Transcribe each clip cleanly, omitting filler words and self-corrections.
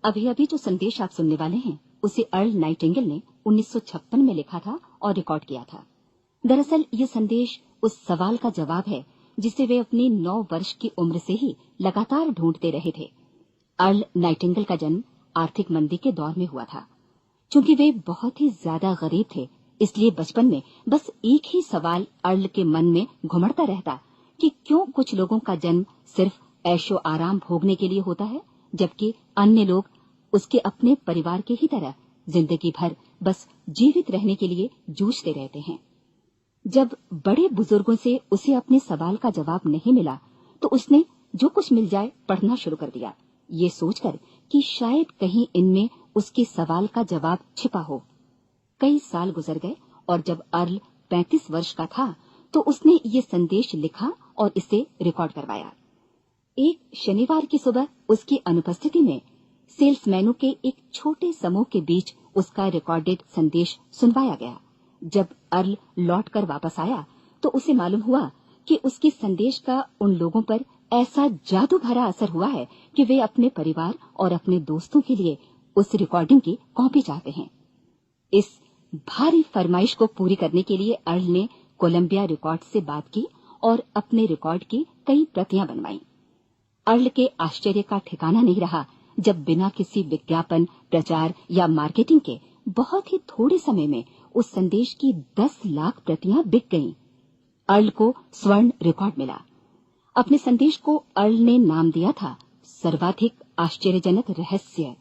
अभी अभी जो संदेश आप सुनने वाले हैं उसे अर्ल नाइटिंगेल ने 1956 में लिखा था और रिकॉर्ड किया था। दरअसल ये संदेश उस सवाल का जवाब है जिसे वे अपनी 9 वर्ष की उम्र से ही लगातार ढूंढते रहे थे। अर्ल नाइटिंगेल का जन्म आर्थिक मंदी के दौर में हुआ था। चूंकि वे बहुत ही ज्यादा गरीब थे, इसलिए बचपन में बस एक ही सवाल अर्ल के मन में घुमड़ता रहता कि क्यों कुछ लोगों का जन्म सिर्फ ऐशो आराम भोगने के लिए होता है, जबकि अन्य लोग उसके अपने परिवार के ही तरह जिंदगी भर बस जीवित रहने के लिए जूझते रहते हैं। जब बड़े बुजुर्गों से उसे अपने सवाल का जवाब नहीं मिला, तो उसने जो कुछ मिल जाए पढ़ना शुरू कर दिया, ये सोचकर कि शायद कहीं इनमें उसके सवाल का जवाब छिपा हो। कई साल गुजर गए और जब अर्ल 35 वर्ष का था, तो उसने ये संदेश लिखा और इसे रिकॉर्ड करवाया। एक शनिवार की सुबह उसकी अनुपस्थिति में सेल्समैनों के एक छोटे समूह के बीच उसका रिकॉर्डेड संदेश सुनवाया गया। जब अर्ल लौटकर वापस आया, तो उसे मालूम हुआ कि उसके संदेश का उन लोगों पर ऐसा जादू भरा असर हुआ है कि वे अपने परिवार और अपने दोस्तों के लिए उस रिकॉर्डिंग की कॉपी चाहते हैं। इस भारी फरमाइश को पूरी करने के लिए अर्ल ने कोलंबिया रिकॉर्ड से बात की और अपने रिकॉर्ड की कई प्रतियां बनवाईं। अर्ल के आश्चर्य का ठिकाना नहीं रहा जब बिना किसी विज्ञापन, प्रचार या मार्केटिंग के बहुत ही थोड़े समय में उस संदेश की 10 लाख प्रतियां बिक गईं। अर्ल को स्वर्ण रिकॉर्ड मिला। अपने संदेश को अर्ल ने नाम दिया था सर्वाधिक आश्चर्यजनक रहस्य,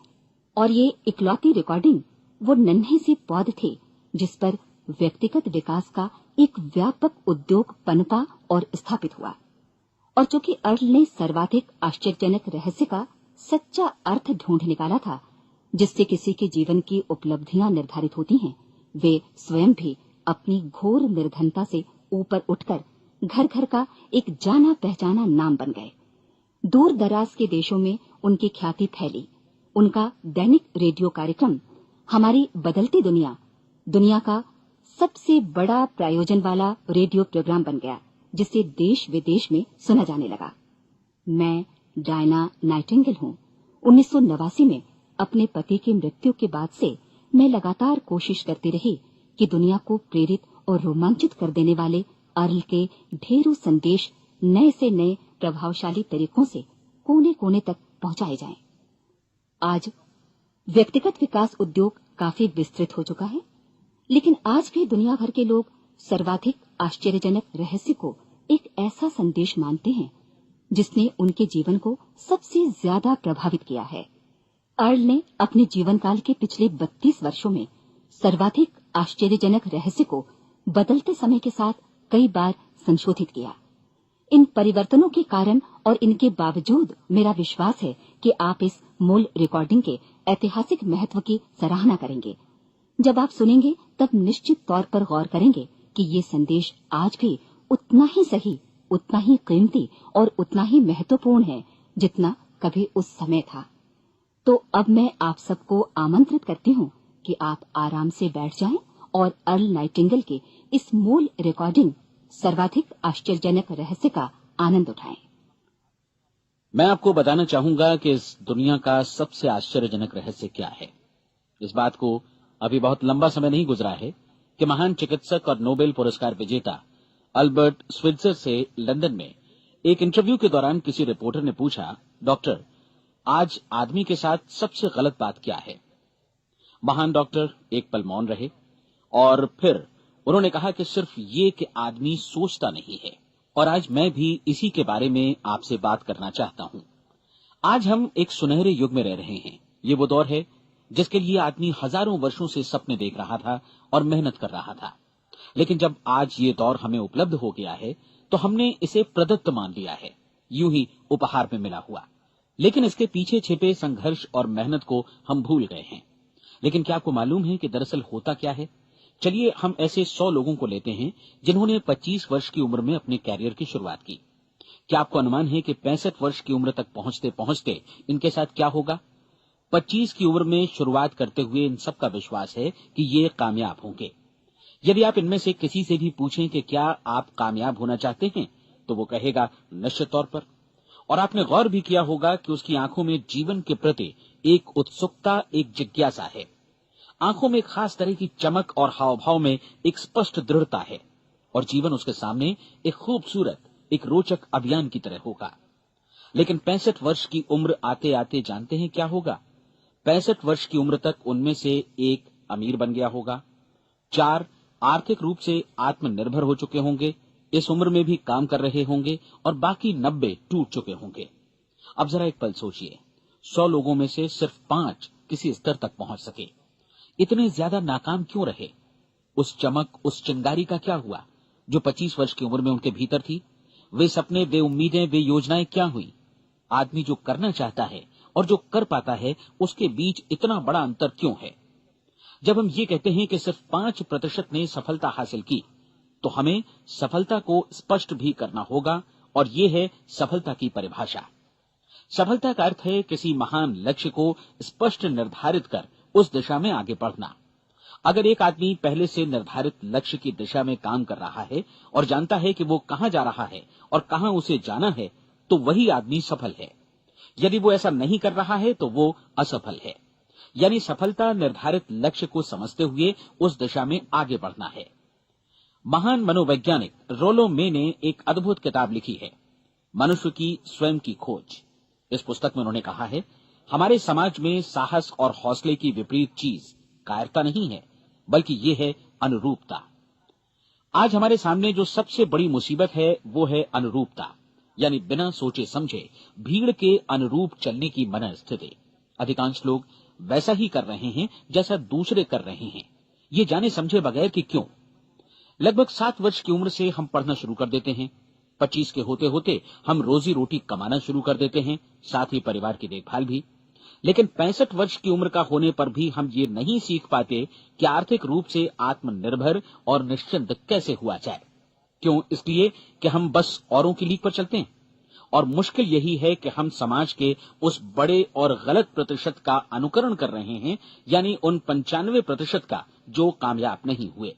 और ये इकलौती रिकॉर्डिंग वो नन्हे से पौध थे जिस पर व्यक्तिगत विकास का एक व्यापक उद्योग पनपा और स्थापित हुआ। और चूंकि अर्ल ने सर्वाधिक आश्चर्यजनक रहस्य का सच्चा अर्थ ढूंढ निकाला था, जिससे किसी के जीवन की उपलब्धियां निर्धारित होती हैं, वे स्वयं भी अपनी घोर निर्धनता से ऊपर उठकर घर घर का एक जाना पहचाना नाम बन गए। दूर दराज के देशों में उनकी ख्याति फैली। उनका दैनिक रेडियो कार्यक्रम हमारी बदलती दुनिया का सबसे बड़ा प्रायोजन वाला रेडियो प्रोग्राम बन गया, जिसे देश विदेश में सुना जाने लगा। मैं डायना नाइटिंगेल हूँ। 1989 में अपने पति की मृत्यु के बाद से मैं लगातार कोशिश करती रही कि दुनिया को प्रेरित और रोमांचित कर देने वाले अर्ल के ढेरों संदेश नए से नए प्रभावशाली तरीकों से कोने कोने तक पहुंचाए जाएं। आज व्यक्तिगत विकास उद्योग काफी विस्तृत हो चुका है, लेकिन आज भी दुनिया भर के लोग सर्वाधिक आश्चर्यजनक रहस्य को एक ऐसा संदेश मानते हैं जिसने उनके जीवन को सबसे ज्यादा प्रभावित किया है। अर्ल ने अपने जीवन काल के पिछले 32 वर्षों में सर्वाधिक आश्चर्यजनक रहस्य को बदलते समय के साथ कई बार संशोधित किया। इन परिवर्तनों के कारण और इनके बावजूद मेरा विश्वास है कि आप इस मूल रिकॉर्डिंग के ऐतिहासिक महत्व की सराहना करेंगे। जब आप सुनेंगे तब निश्चित तौर पर गौर करेंगे कि ये संदेश आज भी उतना ही सही, उतना ही कीमती और उतना ही महत्वपूर्ण है जितना कभी उस समय था। तो अब मैं आप सबको आमंत्रित करती हूँ कि आप आराम से बैठ जाएं और अर्ल नाइटिंगेल के इस मूल रिकॉर्डिंग सर्वाधिक आश्चर्यजनक रहस्य का आनंद उठाएं। मैं आपको बताना चाहूंगा कि इस दुनिया का सबसे आश्चर्यजनक रहस्य क्या है। इस बात को अभी बहुत लंबा समय नहीं गुजरा है कि महान चिकित्सक और नोबेल पुरस्कार विजेता अल्बर्ट स्विट्जर से लंदन में एक इंटरव्यू के दौरान किसी रिपोर्टर ने पूछा, डॉक्टर, आज आदमी के साथ सबसे गलत बात क्या है? महान डॉक्टर एक पल मौन रहे और फिर उन्होंने कहा कि सिर्फ ये कि आदमी सोचता नहीं है। और आज मैं भी इसी के बारे में आपसे बात करना चाहता हूं। आज हम एक सुनहरे युग में रह रहे हैं। ये वो दौर है जिसके लिए आदमी हजारों वर्षों से सपने देख रहा था और मेहनत कर रहा था। लेकिन जब आज ये दौर हमें उपलब्ध हो गया है तो हमने इसे प्रदत्त मान लिया है, यूं ही उपहार में मिला हुआ। लेकिन इसके पीछे छिपे संघर्ष और मेहनत को हम भूल गए हैं। लेकिन क्या आपको मालूम है कि दरअसल होता क्या है? चलिए हम ऐसे 100 लोगों को लेते हैं जिन्होंने 25 वर्ष की उम्र में अपने कैरियर की शुरुआत की। क्या आपको अनुमान है कि 65 वर्ष की उम्र तक पहुंचते पहुंचते इनके साथ क्या होगा? 25 की उम्र में शुरुआत करते हुए इन सबका विश्वास है कि ये कामयाब होंगे। यदि आप इनमें से किसी से भी पूछें कि क्या आप कामयाब होना चाहते हैं, तो वो कहेगा निश्चित तौर पर। और आपने गौर भी किया होगा कि उसकी आंखों में जीवन के प्रति एक उत्सुकता, एक जिज्ञासा है। आंखों में एक खास तरह की चमक और हाव भाव में एक स्पष्ट दृढ़ता है और जीवन उसके सामने एक खूबसूरत, एक रोचक अभियान की तरह होगा। लेकिन 65 वर्ष की उम्र आते आते जानते हैं क्या होगा? 65 वर्ष की उम्र तक उनमें से एक अमीर बन गया होगा, 4 आर्थिक रूप से आत्मनिर्भर हो चुके होंगे, इस उम्र में भी काम कर रहे होंगे और बाकी 90 टूट चुके होंगे। अब जरा एक पल सोचिए, 100 लोगों में से सिर्फ 5 किसी स्तर तक पहुंच सके। इतने ज्यादा नाकाम क्यों रहे? उस चमक, उस चिंगारी का क्या हुआ जो 25 वर्ष की उम्र में उनके भीतर थी? वे सपने, वे उम्मीदें, वे योजनाएं क्या हुई? आदमी जो करना चाहता है और जो कर पाता है, उसके बीच इतना बड़ा अंतर क्यों है? जब हम ये कहते हैं कि सिर्फ 5% ने सफलता हासिल की, तो हमें सफलता को स्पष्ट भी करना होगा, और ये है सफलता की परिभाषा। सफलता का अर्थ है किसी महान लक्ष्य को स्पष्ट निर्धारित कर उस दिशा में आगे बढ़ना। अगर एक आदमी पहले से निर्धारित लक्ष्य की दिशा में काम कर रहा है और जानता है कि वो कहां जा रहा है और कहां उसे जाना है, तो वही आदमी सफल है। यदि वो ऐसा नहीं कर रहा है तो वो असफल है। यानी सफलता निर्धारित लक्ष्य को समझते हुए उस दिशा में आगे बढ़ना है। महान मनोवैज्ञानिक रोलो मे ने एक अद्भुत किताब लिखी है, मनुष्य की स्वयं की खोज। इस पुस्तक में उन्होंने कहा है, हमारे समाज में साहस और हौसले की विपरीत चीज कायरता नहीं है, बल्कि ये है अनुरूपता। आज हमारे सामने जो सबसे बड़ी मुसीबत है वो है अनुरूपता, यानी बिना सोचे समझे भीड़ के अनुरूप चलने की मनस्थिति। अधिकांश लोग वैसा ही कर रहे हैं जैसा दूसरे कर रहे हैं, ये जाने समझे बगैर कि क्यों। लगभग 7 वर्ष की उम्र से हम पढ़ना शुरू कर देते हैं, 25 के होते होते हम रोजी रोटी कमाना शुरू कर देते हैं, साथ ही परिवार की देखभाल भी। लेकिन 65 वर्ष की उम्र का होने पर भी हम ये नहीं सीख पाते कि आर्थिक रूप से आत्मनिर्भर और निश्चिंत कैसे हुआ जाए। क्यों? इसलिए कि हम बस औरों की लीक पर चलते हैं। और मुश्किल यही है कि हम समाज के उस बड़े और गलत प्रतिशत का अनुकरण कर रहे हैं, यानी उन 95% का जो कामयाब नहीं हुए।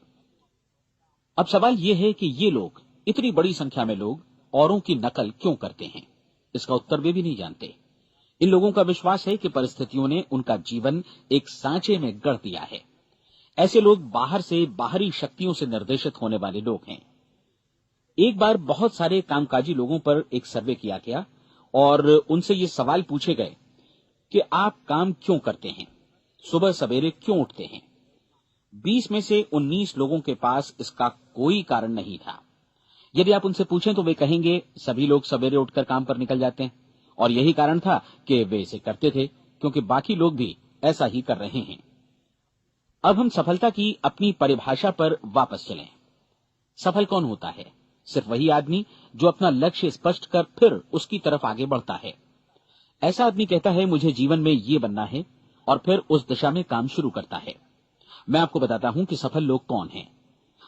अब सवाल यह है कि ये लोग, इतनी बड़ी संख्या में लोग, औरों की नकल क्यों करते हैं? इसका उत्तर वे भी नहीं जानते। इन लोगों का विश्वास है कि परिस्थितियों ने उनका जीवन एक सांचे में गढ़ दिया है। ऐसे लोग बाहर से, बाहरी शक्तियों से निर्देशित होने वाले लोग हैं। एक बार बहुत सारे कामकाजी लोगों पर एक सर्वे किया गया और उनसे ये सवाल पूछे गए कि आप काम क्यों करते हैं, सुबह सवेरे क्यों उठते हैं? 20 में से 19 लोगों के पास इसका कोई कारण नहीं था। यदि आप उनसे पूछें तो वे कहेंगे सभी लोग सवेरे उठकर काम पर निकल जाते हैं, और यही कारण था कि वे इसे करते थे क्योंकि बाकी लोग भी ऐसा ही कर रहे हैं। अब हम सफलता की अपनी परिभाषा पर वापस चलें। सफल कौन होता है? सिर्फ वही आदमी जो अपना लक्ष्य स्पष्ट कर फिर उसकी तरफ आगे बढ़ता है। ऐसा आदमी कहता है मुझे जीवन में ये बनना है, और फिर उस दिशा में काम शुरू करता है। मैं आपको बताता हूं कि सफल लोग कौन हैं।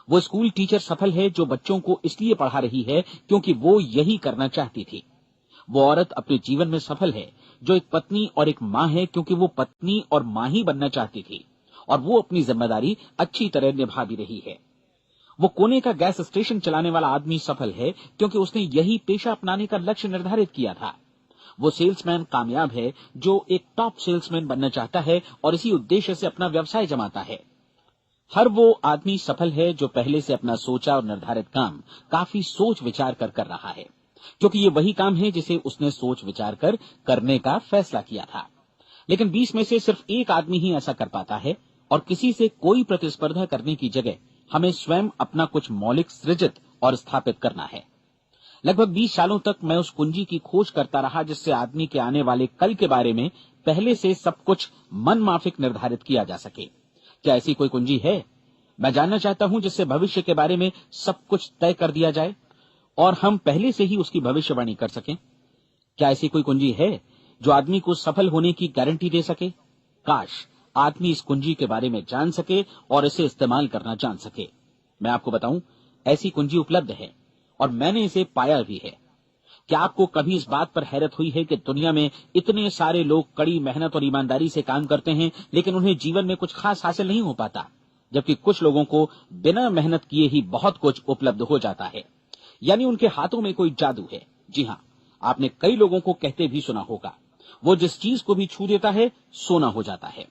वो स्कूल टीचर सफल है जो बच्चों को इसलिए पढ़ा रही है क्योंकि वो यही करना चाहती थी। वो औरत अपने जीवन में सफल है जो एक पत्नी और एक मां है क्योंकि वो पत्नी और मां ही बनना चाहती थी, और वो अपनी जिम्मेदारी अच्छी तरह निभा भी रही है। वो कोने का गैस स्टेशन चलाने वाला आदमी सफल है क्योंकि उसने यही पेशा अपनाने का लक्ष्य निर्धारित किया था। वो सेल्समैन कामयाब है जो एक टॉप सेल्समैन बनना चाहता है और इसी उद्देश्य से अपना व्यवसाय जमाता है। हर वो आदमी सफल है जो पहले से अपना सोचा और निर्धारित काम काफी सोच विचार कर रहा है, क्योंकि ये वही काम है जिसे उसने सोच विचार कर करने का फैसला किया था। लेकिन 20 में से सिर्फ एक आदमी ही ऐसा कर पाता है, और किसी से कोई प्रतिस्पर्धा करने की जगह हमें स्वयं अपना कुछ मौलिक सृजित और स्थापित करना है। लगभग 20 सालों तक मैं उस कुंजी की खोज करता रहा जिससे आदमी के आने वाले कल के बारे में पहले से सब कुछ मन माफिक निर्धारित किया जा सके। क्या ऐसी कोई कुंजी है? मैं जानना चाहता हूं जिससे भविष्य के बारे में सब कुछ तय कर दिया जाए और हम पहले से ही उसकी भविष्यवाणी कर सकें। क्या ऐसी कोई कुंजी है जो आदमी को सफल होने की गारंटी दे सके? काश आदमी इस कुंजी के बारे में जान सके और इसे इस्तेमाल करना जान सके। मैं आपको बताऊं, ऐसी कुंजी उपलब्ध है और मैंने इसे पाया भी है। क्या आपको कभी इस बात पर हैरत हुई है कि दुनिया में इतने सारे लोग कड़ी मेहनत और ईमानदारी से काम करते हैं, लेकिन उन्हें जीवन में कुछ खास हासिल नहीं हो पाता, जबकि कुछ लोगों को बिना मेहनत किए ही बहुत कुछ उपलब्ध हो जाता है। यानी उनके हाथों में कोई जादू है। जी हाँ, आपने कई लोगों को कहते भी सुना होगा, वो जिस चीज को भी छू देता है सोना हो जाता है।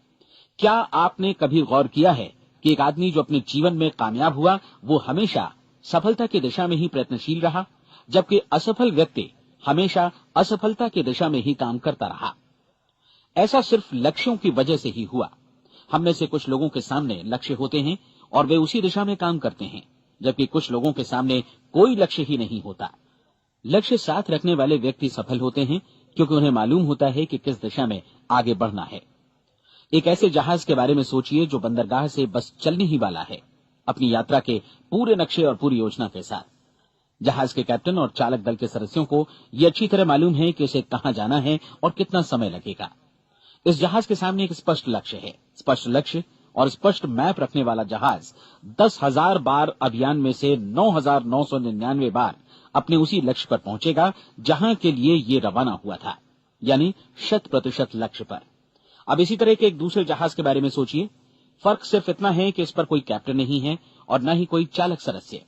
क्या आपने कभी गौर किया है कि एक आदमी जो अपने जीवन में कामयाब हुआ वो हमेशा सफलता की दिशा में ही प्रयत्नशील रहा, जबकि असफल व्यक्ति हमेशा असफलता की दिशा में ही काम करता रहा। ऐसा सिर्फ लक्ष्यों की वजह से ही हुआ। हम में से कुछ लोगों के सामने लक्ष्य होते हैं और वे उसी दिशा में काम करते हैं, जबकि कुछ लोगों के सामने कोई लक्ष्य ही नहीं होता। लक्ष्य साथ रखने वाले व्यक्ति सफल होते हैं क्योंकि उन्हें मालूम होता है कि किस दिशा में आगे बढ़ना है। एक ऐसे जहाज के बारे में सोचिए जो बंदरगाह से बस चलने ही वाला है, अपनी यात्रा के पूरे नक्शे और पूरी योजना के साथ। जहाज के कैप्टन और चालक दल के सदस्यों को यह अच्छी तरह मालूम है कि उसे कहां जाना है और कितना समय लगेगा। इस जहाज के सामने एक स्पष्ट लक्ष्य है। स्पष्ट लक्ष्य और स्पष्ट मैप रखने वाला जहाज 10,000 बार अभियान में से 9,999 बार अपने उसी लक्ष्य पर पहुंचेगा जहां के लिए ये रवाना हुआ था, यानी 100% लक्ष्य पर। अब इसी तरह के एक दूसरे जहाज के बारे में सोचिए। फर्क सिर्फ इतना है कि इस पर कोई कैप्टन नहीं है और न ही कोई चालक सदस्य।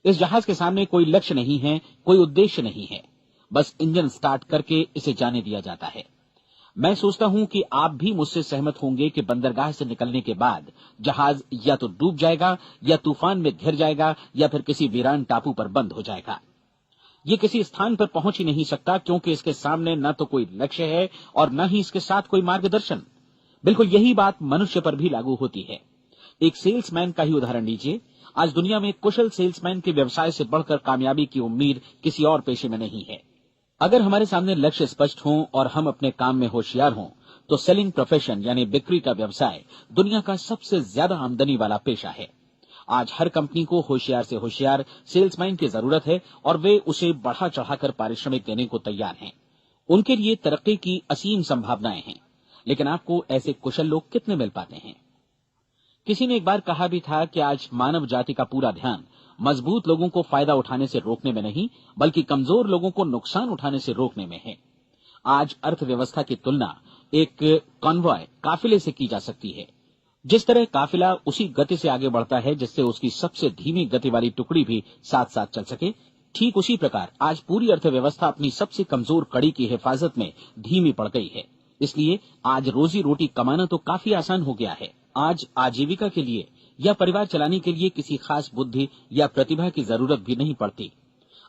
इस जहाज के सामने कोई लक्ष्य नहीं है, कोई उद्देश्य नहीं है, बस इंजन स्टार्ट करके इसे जाने दिया जाता है। मैं सोचता हूं कि आप भी मुझसे सहमत होंगे कि बंदरगाह से निकलने के बाद जहाज या तो डूब जाएगा या तूफान में घिर जाएगा या फिर किसी वीरान टापू पर बंद हो जाएगा। ये किसी स्थान पर पहुंच ही नहीं सकता क्योंकि इसके सामने न तो कोई लक्ष्य है और न ही इसके साथ कोई मार्गदर्शन। बिल्कुल यही बात मनुष्य पर भी लागू होती है। एक सेल्समैन का ही उदाहरण लीजिए। आज दुनिया में कुशल सेल्समैन के व्यवसाय से बढ़कर कामयाबी की उम्मीद किसी और पेशे में नहीं है। अगर हमारे सामने लक्ष्य स्पष्ट हों और हम अपने काम में होशियार हों तो सेलिंग प्रोफेशन यानी बिक्री का व्यवसाय दुनिया का सबसे ज्यादा आमदनी वाला पेशा है। आज हर कंपनी को होशियार से होशियार सेल्समैन की जरूरत है और वे उसे बढ़ा चढ़ाकर पारिश्रमिक देने को तैयार हैं। उनके लिए तरक्की की असीम संभावनाएं हैं, लेकिन आपको ऐसे कुशल लोग कितने मिल पाते हैं? किसी ने एक बार कहा भी था कि आज मानव जाति का पूरा ध्यान मजबूत लोगों को फायदा उठाने से रोकने में नहीं, बल्कि कमजोर लोगों को नुकसान उठाने से रोकने में है। आज अर्थव्यवस्था की तुलना एक कॉन्वॉय काफिले से की जा सकती है। जिस तरह काफिला उसी गति से आगे बढ़ता है जिससे उसकी सबसे धीमी गति वाली टुकड़ी भी साथ साथ चल सके, ठीक उसी प्रकार आज पूरी अर्थव्यवस्था अपनी सबसे कमजोर कड़ी की हिफाजत में धीमी पड़ गई है। इसलिए आज रोजी रोटी कमाना तो काफी आसान हो गया है। आज आजीविका के लिए या परिवार चलाने के लिए किसी खास बुद्धि या प्रतिभा की जरूरत भी नहीं पड़ती।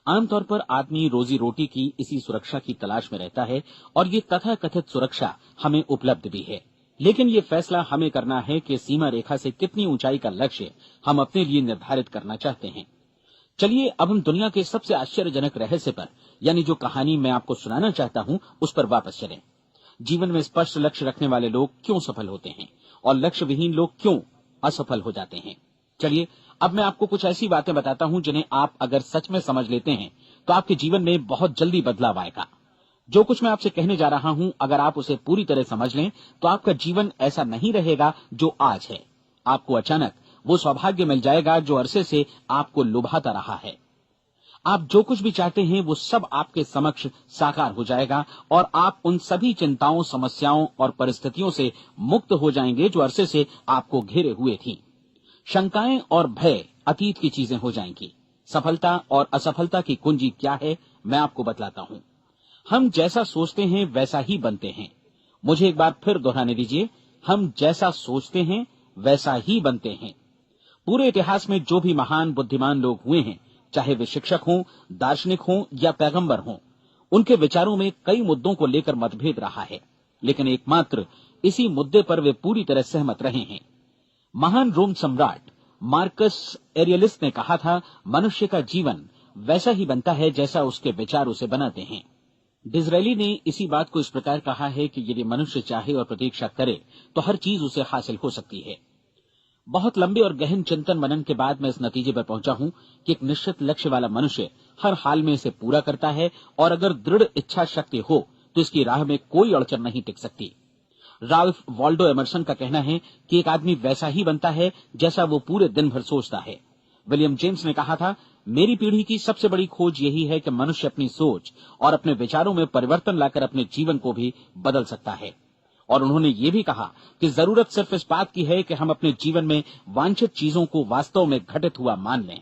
आमतौर पर आदमी रोजी रोटी की इसी सुरक्षा की तलाश में रहता है और ये तथाकथित सुरक्षा हमें उपलब्ध भी है। लेकिन ये फैसला हमें करना है कि सीमा रेखा से कितनी ऊंचाई का लक्ष्य हम अपने लिए निर्धारित करना चाहते हैं। चलिए अब हम दुनिया के सबसे आश्चर्यजनक रहस्य पर, यानी जो कहानी मैं आपको सुनाना चाहता हूं, उस पर वापस चलें। जीवन में स्पष्ट लक्ष्य रखने वाले लोग क्यों सफल होते हैं और लक्ष्य विहीन लोग क्यों असफल हो जाते हैं। चलिए अब मैं आपको कुछ ऐसी बातें बताता हूं जिन्हें आप अगर सच में समझ लेते हैं तो आपके जीवन में बहुत जल्दी बदलाव आएगा। जो कुछ मैं आपसे कहने जा रहा हूं, अगर आप उसे पूरी तरह समझ लें तो आपका जीवन ऐसा नहीं रहेगा जो आज है। आपको अचानक वो सौभाग्य मिल जाएगा जो अरसे से आपको लुभाता रहा है। आप जो कुछ भी चाहते हैं वो सब आपके समक्ष साकार हो जाएगा और आप उन सभी चिंताओं, समस्याओं और परिस्थितियों से मुक्त हो जाएंगे जो अरसे से आपको घेरे हुए थी। शंकाएं और भय अतीत की चीजें हो जाएंगी। सफलता और असफलता की कुंजी क्या है, मैं आपको बतलाता हूं। हम जैसा सोचते हैं वैसा ही बनते हैं। मुझे एक बार फिर दोहराने दीजिए, हम जैसा सोचते हैं वैसा ही बनते हैं। पूरे इतिहास में जो भी महान बुद्धिमान लोग हुए हैं, चाहे वे शिक्षक हों, दार्शनिक हों या पैगंबर हों, उनके विचारों में कई मुद्दों को लेकर मतभेद रहा है, लेकिन एकमात्र इसी मुद्दे पर वे पूरी तरह सहमत रहे हैं। महान रोम सम्राट मार्कस एरियलिस ने कहा था, मनुष्य का जीवन वैसा ही बनता है जैसा उसके विचार उसे बनाते हैं। डिज़रायली ने इसी बात को इस प्रकार कहा है कि यदि मनुष्य चाहे और प्रतीक्षा करे तो हर चीज उसे हासिल हो सकती है। बहुत लंबे और गहन चिंतन मनन के बाद मैं इस नतीजे पर पहुंचा हूं कि एक निश्चित लक्ष्य वाला मनुष्य हर हाल में इसे पूरा करता है और अगर दृढ़ इच्छा शक्ति हो तो इसकी राह में कोई अड़चन नहीं टिक सकती। राल्फ वॉल्डो एमर्सन का कहना है कि एक आदमी वैसा ही बनता है जैसा वो पूरे दिन भर सोचता है। विलियम जेम्स ने कहा था, मेरी पीढ़ी की सबसे बड़ी खोज यही है कि मनुष्य अपनी सोच और अपने विचारों में परिवर्तन लाकर अपने जीवन को भी बदल सकता है। और उन्होंने ये भी कहा कि जरूरत सिर्फ इस बात की है कि हम अपने जीवन में वांछित चीजों को वास्तव में घटित हुआ मान लें।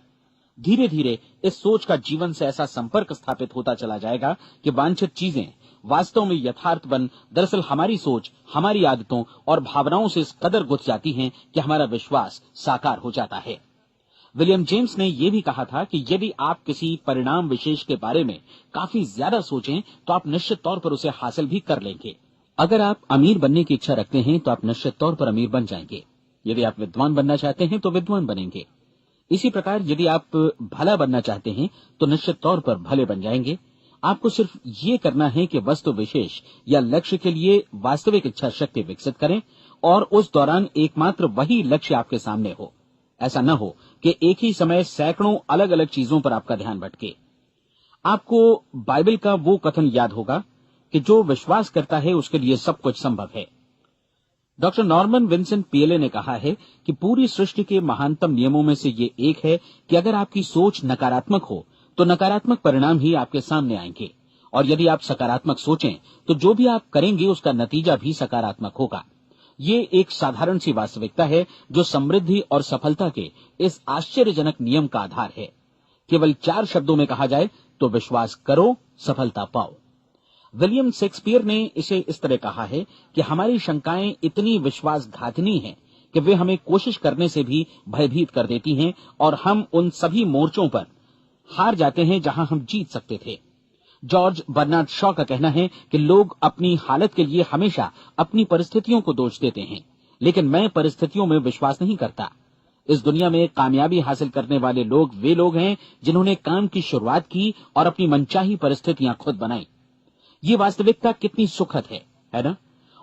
धीरे धीरे इस सोच का जीवन से ऐसा संपर्क स्थापित होता चला जाएगा कि वांछित चीजें वास्तव में यथार्थ बन दरअसल हमारी सोच, हमारी आदतों और भावनाओं से इस कदर गुथ जाती हैं कि हमारा विश्वास साकार हो जाता है। विलियम जेम्स ने यह भी कहा था कि यदि आप किसी परिणाम विशेष के बारे में काफी ज्यादा सोचें तो आप निश्चित तौर पर उसे हासिल भी कर लेंगे। अगर आप अमीर बनने की इच्छा रखते हैं तो आप निश्चित तौर पर अमीर बन जाएंगे। यदि आप विद्वान बनना चाहते हैं तो विद्वान बनेंगे। इसी प्रकार यदि आप भला बनना चाहते हैं तो निश्चित तौर पर भले बन जाएंगे। आपको सिर्फ ये करना है कि वस्तु विशेष या लक्ष्य के लिए वास्तविक इच्छा शक्ति विकसित करें और उस दौरान एकमात्र वही लक्ष्य आपके सामने हो। ऐसा न हो कि एक ही समय सैकड़ों अलग अलग चीजों पर आपका ध्यान भटके। आपको बाइबल का वो कथन याद होगा कि जो विश्वास करता है उसके लिए सब कुछ संभव है। डॉक्टर नॉर्मन विंसेंट पीएले ने कहा है कि पूरी सृष्टि के महानतम नियमों में से ये एक है कि अगर आपकी सोच नकारात्मक हो तो नकारात्मक परिणाम ही आपके सामने आएंगे, और यदि आप सकारात्मक सोचें तो जो भी आप करेंगे उसका नतीजा भी सकारात्मक होगा। ये एक साधारण सी वास्तविकता है जो समृद्धि और सफलता के इस आश्चर्यजनक नियम का आधार है। केवल 4 शब्दों में कहा जाए तो विश्वास करो, सफलता पाओ। विलियम शेक्सपियर ने इसे इस तरह कहा है कि हमारी शंकाएं इतनी विश्वासघातिनी हैं कि वे हमें कोशिश करने से भी भयभीत कर देती हैं और हम उन सभी मोर्चों पर हार जाते हैं जहां हम जीत सकते थे। जॉर्ज बर्नार्ड शॉ का कहना है कि लोग अपनी हालत के लिए हमेशा अपनी परिस्थितियों को दोष देते हैं, लेकिन मैं परिस्थितियों में विश्वास नहीं करता। इस दुनिया में कामयाबी हासिल करने वाले लोग वे लोग हैं जिन्होंने काम की शुरुआत की और अपनी मनचाही परिस्थितियां खुद बनाई। ये वास्तविकता कितनी सुखद है ना?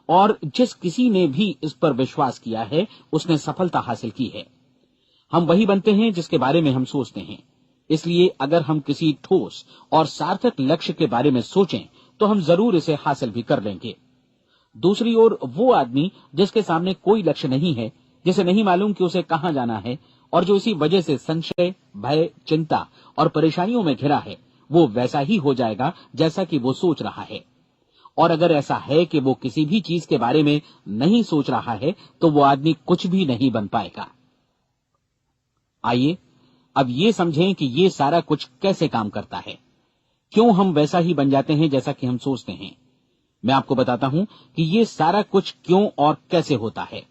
और जिस किसी ने भी इस पर विश्वास किया है उसने सफलता हासिल की है। हम वही बनते हैं जिसके बारे में हम सोचते हैं। इसलिए अगर हम किसी ठोस और सार्थक लक्ष्य के बारे में सोचें तो हम जरूर इसे हासिल भी कर लेंगे। दूसरी ओर वो आदमी जिसके सामने कोई लक्ष्य नहीं है, जिसे नहीं मालूम कि उसे कहां जाना है और जो इसी वजह से संशय, भय, चिंता और परेशानियों में घिरा है, वो वैसा ही हो जाएगा जैसा कि वो सोच रहा है। और अगर ऐसा है कि वो किसी भी चीज के बारे में नहीं सोच रहा है तो वो आदमी कुछ भी नहीं बन पाएगा। आइए अब ये समझें कि ये सारा कुछ कैसे काम करता है, क्यों हम वैसा ही बन जाते हैं जैसा कि हम सोचते हैं। मैं आपको बताता हूं कि ये सारा कुछ क्यों और कैसे होता है।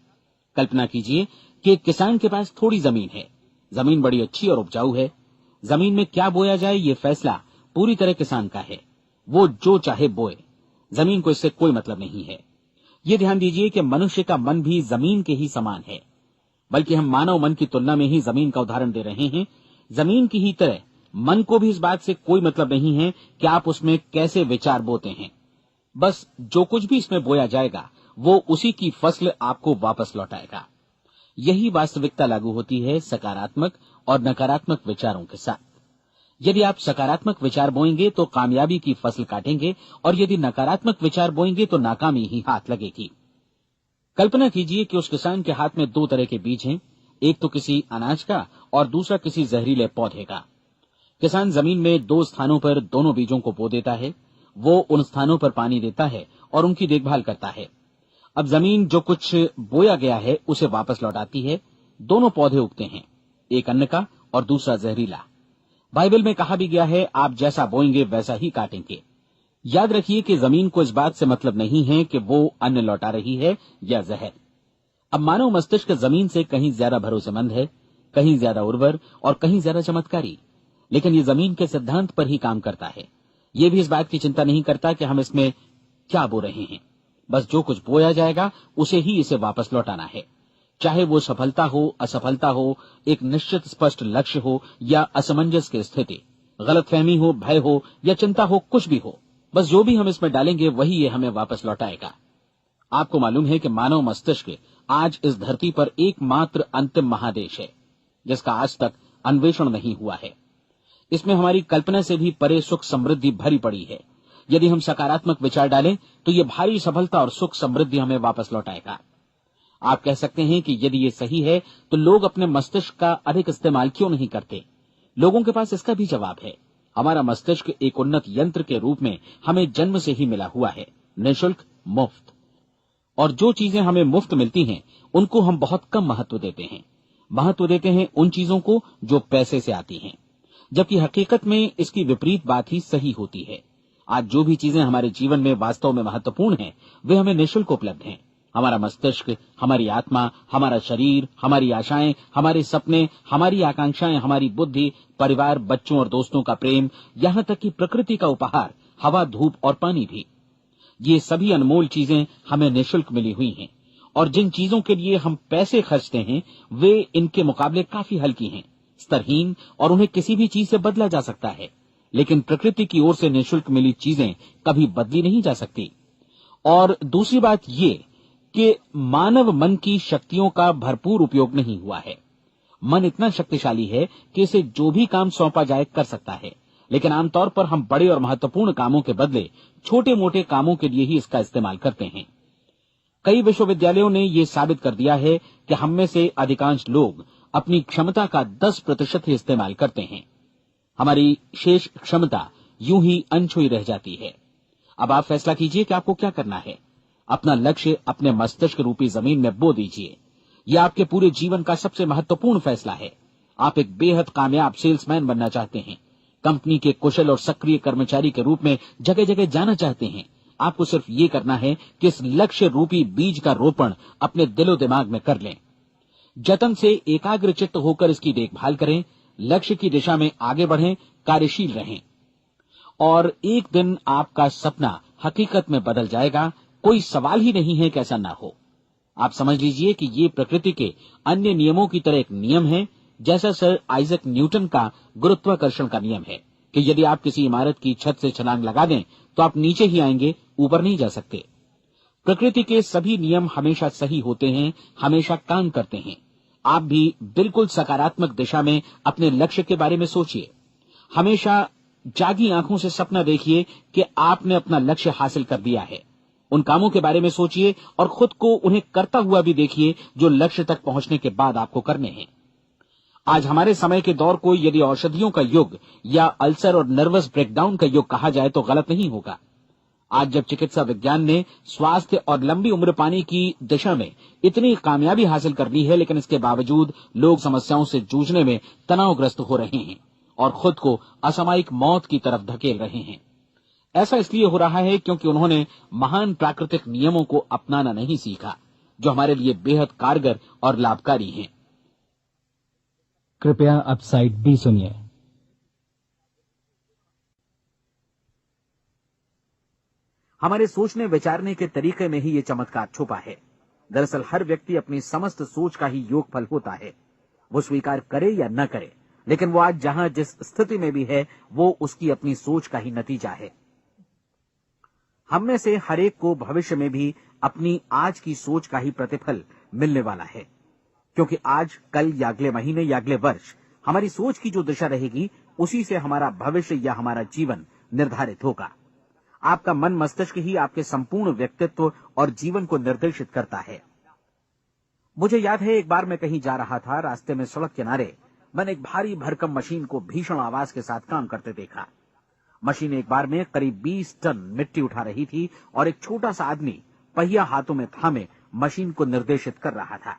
कल्पना कीजिए कि एक किसान के पास थोड़ी जमीन है। जमीन बड़ी अच्छी और उपजाऊ है। जमीन में क्या बोया जाए ये फैसला पूरी तरह किसान का है। वो जो चाहे बोए, जमीन को इससे कोई मतलब नहीं है। ये ध्यान दीजिए कि मनुष्य का मन भी जमीन के ही समान है, बल्कि हम मानव मन की तुलना में ही जमीन का उदाहरण दे रहे हैं। जमीन की ही तरह मन को भी इस बात से कोई मतलब नहीं है कि आप उसमें कैसे विचार बोते हैं। बस जो कुछ भी इसमें बोया जाएगा वो उसी की फसल आपको वापस लौटाएगा। यही वास्तविकता लागू होती है सकारात्मक और नकारात्मक विचारों के साथ। यदि आप सकारात्मक विचार बोएंगे तो कामयाबी की फसल काटेंगे, और यदि नकारात्मक विचार बोएंगे तो नाकामी ही हाथ लगेगी। कल्पना कीजिए कि उस किसान के हाथ में 2 तरह के बीज हैं, एक तो किसी अनाज का और दूसरा किसी जहरीले पौधे का। किसान जमीन में 2 स्थानों पर दोनों बीजों को बो देता है। वो उन स्थानों पर पानी देता है और उनकी देखभाल करता है। अब जमीन जो कुछ बोया गया है उसे वापस लौटाती है। दोनों पौधे उगते हैं, एक अन्न का और दूसरा जहरीला। बाइबल में कहा भी गया है, आप जैसा बोएंगे वैसा ही काटेंगे। याद रखिए कि जमीन को इस बात से मतलब नहीं है कि वो अन्न लौटा रही है या जहर। अब मानव मस्तिष्क जमीन से कहीं ज्यादा भरोसेमंद है, कहीं ज्यादा उर्वर और कहीं ज्यादा चमत्कारी, लेकिन ये जमीन के सिद्धांत पर ही काम करता है। ये भी इस बात की चिंता नहीं करता कि हम इसमें क्या बो रहे हैं। बस जो कुछ बोया जाएगा उसे ही इसे वापस लौटाना है, चाहे वो सफलता हो, असफलता हो, एक निश्चित स्पष्ट लक्ष्य हो या असमंजस की स्थिति, गलतफहमी हो, भय हो या चिंता हो, कुछ भी हो। बस जो भी हम इसमें डालेंगे वही ये हमें वापस लौटाएगा। आपको मालूम है कि मानव मस्तिष्क आज इस धरती पर एकमात्र अंतिम महादेश है जिसका आज तक अन्वेषण नहीं हुआ है। इसमें हमारी कल्पना से भी परे सुख समृद्धि भरी पड़ी है। यदि हम सकारात्मक विचार डालें तो ये भारी सफलता और सुख समृद्धि हमें वापस लौटाएगा। आप कह सकते हैं कि यदि ये सही है तो लोग अपने मस्तिष्क का अधिक इस्तेमाल क्यों नहीं करते? लोगों के पास इसका भी जवाब है। हमारा मस्तिष्क एक उन्नत यंत्र के रूप में हमें जन्म से ही मिला हुआ है, निःशुल्क, मुफ्त। और जो चीजें हमें मुफ्त मिलती हैं उनको हम बहुत कम महत्व देते हैं। महत्व देते हैं उन चीजों को जो पैसे से आती हैं। जबकि हकीकत में इसकी विपरीत बात ही सही होती है। आज जो भी चीजें हमारे जीवन में वास्तव में महत्वपूर्ण हैं, वे हमें निःशुल्क उपलब्ध हैं। हमारा मस्तिष्क, हमारी आत्मा, हमारा शरीर, हमारी आशाएं, हमारे सपने, हमारी आकांक्षाएं, हमारी बुद्धि, परिवार, बच्चों और दोस्तों का प्रेम, यहाँ तक कि प्रकृति का उपहार, हवा, धूप और पानी भी, ये सभी अनमोल चीजें हमें निःशुल्क मिली हुई हैं। और जिन चीजों के लिए हम पैसे खर्चते हैं, वे इनके मुकाबले काफी हल्की हैं, स्तरहीन, और उन्हें किसी भी चीज से बदला जा सकता है। लेकिन प्रकृति की ओर से निःशुल्क मिली चीजें कभी बदली नहीं जा सकती। और दूसरी बात ये कि मानव मन की शक्तियों का भरपूर उपयोग नहीं हुआ है। मन इतना शक्तिशाली है कि इसे जो भी काम सौंपा जाए कर सकता है, लेकिन आमतौर पर हम बड़े और महत्वपूर्ण कामों के बदले छोटे मोटे कामों के लिए ही इसका इस्तेमाल करते हैं। कई विश्वविद्यालयों ने यह साबित कर दिया है कि हम में से अधिकांश लोग अपनी क्षमता का 10% ही इस्तेमाल करते हैं। हमारी शेष क्षमता यूं ही अनछुई रह जाती है। अब आप फैसला कीजिए कि आपको क्या करना है। अपना लक्ष्य अपने मस्तिष्क रूपी जमीन में बो दीजिए। यह आपके पूरे जीवन का सबसे महत्वपूर्ण फैसला है। आप एक बेहद कामयाब सेल्समैन बनना चाहते हैं, कंपनी के कुशल और सक्रिय कर्मचारी के रूप में जगह जगह जाना चाहते हैं। आपको सिर्फ ये करना है कि इस लक्ष्य रूपी बीज का रोपण अपने दिलो दिमाग में कर लें। जतन से एकाग्रचित्त होकर इसकी देखभाल करें, लक्ष्य की दिशा में आगे बढ़ें, कार्यशील रहें, और एक दिन आपका सपना हकीकत में बदल जाएगा। कोई सवाल ही नहीं है कि ऐसा ना हो। आप समझ लीजिए कि ये प्रकृति के अन्य नियमों की तरह एक नियम है, जैसा सर आइजक न्यूटन का गुरुत्वाकर्षण का नियम है कि यदि आप किसी इमारत की छत से छलांग लगा दें तो आप नीचे ही आएंगे, ऊपर नहीं जा सकते। प्रकृति के सभी नियम हमेशा सही होते हैं, हमेशा काम करते हैं। आप भी बिल्कुल सकारात्मक दिशा में अपने लक्ष्य के बारे में सोचिए। हमेशा जागी आंखों से सपना देखिए कि आपने अपना लक्ष्य हासिल कर दिया है। उन कामों के बारे में सोचिए और खुद को उन्हें करता हुआ भी देखिए जो लक्ष्य तक पहुंचने के बाद आपको करने हैं। आज हमारे समय के दौर को यदि औषधियों का युग या अल्सर और नर्वस ब्रेकडाउन का युग कहा जाए तो गलत नहीं होगा। आज जब चिकित्सा विज्ञान ने स्वास्थ्य और लंबी उम्र पाने की दिशा में इतनी कामयाबी हासिल कर ली है, लेकिन इसके बावजूद लोग समस्याओं से जूझने में तनावग्रस्त हो रहे हैं और खुद को असामयिक मौत की तरफ धकेल रहे हैं। ऐसा इसलिए हो रहा है क्योंकि उन्होंने महान प्राकृतिक नियमों को अपनाना नहीं सीखा, जो हमारे लिए बेहद कारगर और लाभकारी हैं। कृपया अब साइड बी सुनिए। हमारे सोचने विचारने के तरीके में ही ये चमत्कार छुपा है। दरअसल हर व्यक्ति अपनी समस्त सोच का ही योगफल होता है। वो स्वीकार करे या न करे, लेकिन वो आज जहां जिस स्थिति में भी है, वो उसकी अपनी सोच का ही नतीजा है। हम में से हर एक को भविष्य में भी अपनी आज की सोच का ही प्रतिफल मिलने वाला है, क्योंकि आज, कल या अगले महीने या अगले वर्ष हमारी सोच की जो दिशा रहेगी, उसी से हमारा भविष्य या हमारा जीवन निर्धारित होगा। आपका मन मस्तिष्क ही आपके संपूर्ण व्यक्तित्व और जीवन को निर्देशित करता है। मुझे याद है, एक बार मैं कहीं जा रहा था, रास्ते में सड़क किनारे मैंने एक भारी भरकम मशीन को भीषण आवाज के साथ काम करते देखा। मशीन एक बार में करीब 20 टन मिट्टी उठा रही थी और एक छोटा सा आदमी पहिया हाथों में थामे मशीन को निर्देशित कर रहा था।